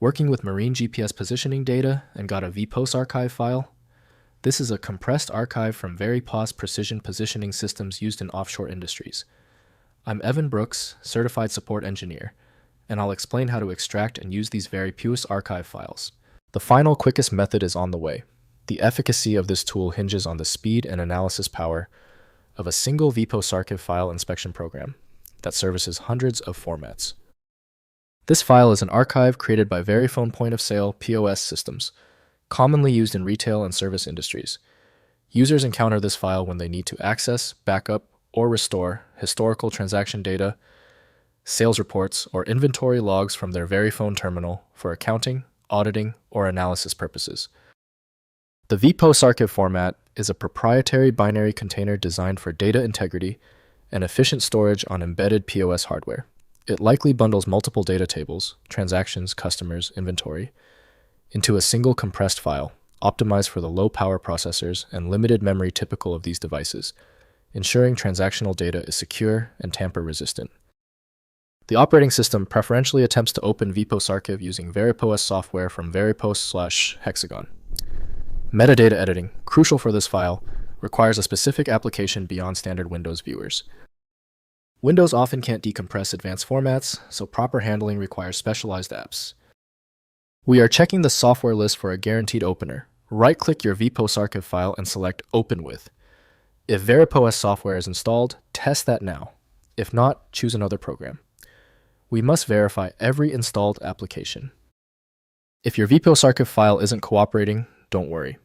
Working with marine GPS positioning data and got a VPOSARCHIVE file? This is a compressed archive from VeriPOS precision positioning systems used in offshore industries. I'm Evan Brooks, Certified Support Engineer, and I'll explain how to extract and use these VeriPOSARCHIVE files. The final, quickest method is on the way. The efficacy of this tool hinges on the speed and analysis power of a single VPOSARCHIVE file inspection program that services hundreds of formats. This file is an archive created by VeriFone Point of Sale (POS) systems, commonly used in retail and service industries. Users encounter this file when they need to access, backup, or restore historical transaction data, sales reports, or inventory logs from their VeriFone terminal for accounting, auditing, or analysis purposes. The VPOSARCHIVE format is a proprietary binary container designed for data integrity and efficient storage on embedded POS hardware. It likely bundles multiple data tables, transactions, customers, inventory, into a single compressed file, optimized for the low-power processors and limited memory typical of these devices, ensuring transactional data is secure and tamper-resistant. The operating system preferentially attempts to open VPOSARCHIVE using VeriPOS software from VeriPOS/Hexagon. Metadata editing, crucial for this file, requires a specific application beyond standard Windows viewers. Windows often can't decompress advanced formats, so proper handling requires specialized apps. We are checking the software list for a guaranteed opener. Right-click your VPOSARCHIVE file and select Open With. If VeriPOS software is installed, test that now. If not, choose another program. We must verify every installed application. If your VPOSARCHIVE file isn't cooperating, don't worry.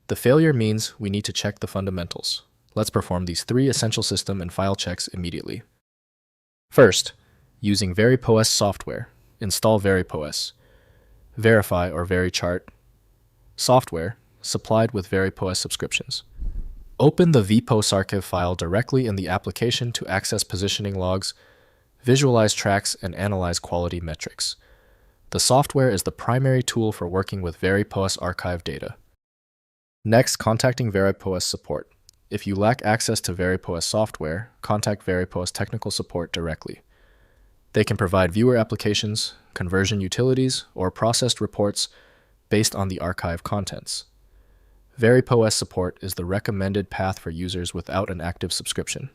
The failure means we need to check the fundamentals. Let's perform these 3 essential system and file checks immediately. First, using VeriPOS software, install VeriPOS. Verify or VeriChart software supplied with VeriPOS subscriptions. Open the VPOSARCHIVE file directly in the application to access positioning logs, visualize tracks, and analyze quality metrics. The software is the primary tool for working with VeriPOSARCHIVE data. Next, contacting VeriPOS support. If you lack access to VeriPOS software, contact VeriPOS technical support directly. They can provide viewer applications, conversion utilities, or processed reports based on the archive contents. VeriPOS support is the recommended path for users without an active subscription.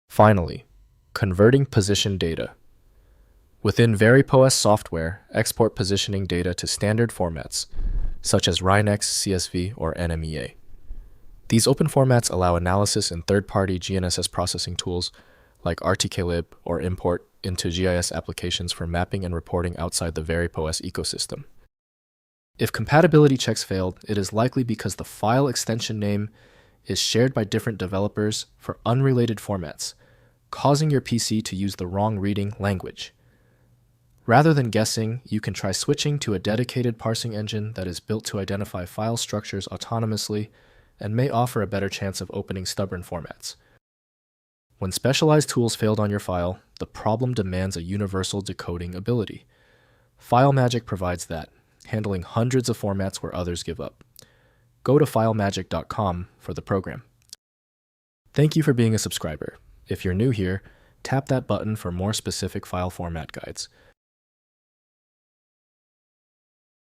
Finally, converting position data. Within VeriPOS software, export positioning data to standard formats, such as RINEX, CSV, or NMEA. These open formats allow analysis in third-party GNSS processing tools like RTKlib or import into GIS applications for mapping and reporting outside the VeriPOS ecosystem. If compatibility checks failed, it is likely because the file extension name is shared by different developers for unrelated formats, causing your PC to use the wrong reading language. Rather than guessing, you can try switching to a dedicated parsing engine that is built to identify file structures autonomously and may offer a better chance of opening stubborn formats. When specialized tools failed on your file, the problem demands a universal decoding ability. FileMagick provides that, handling hundreds of formats where others give up. Go to filemagick.com for the program. Thank you for being a subscriber. If you're new here, tap that button for more specific file format guides.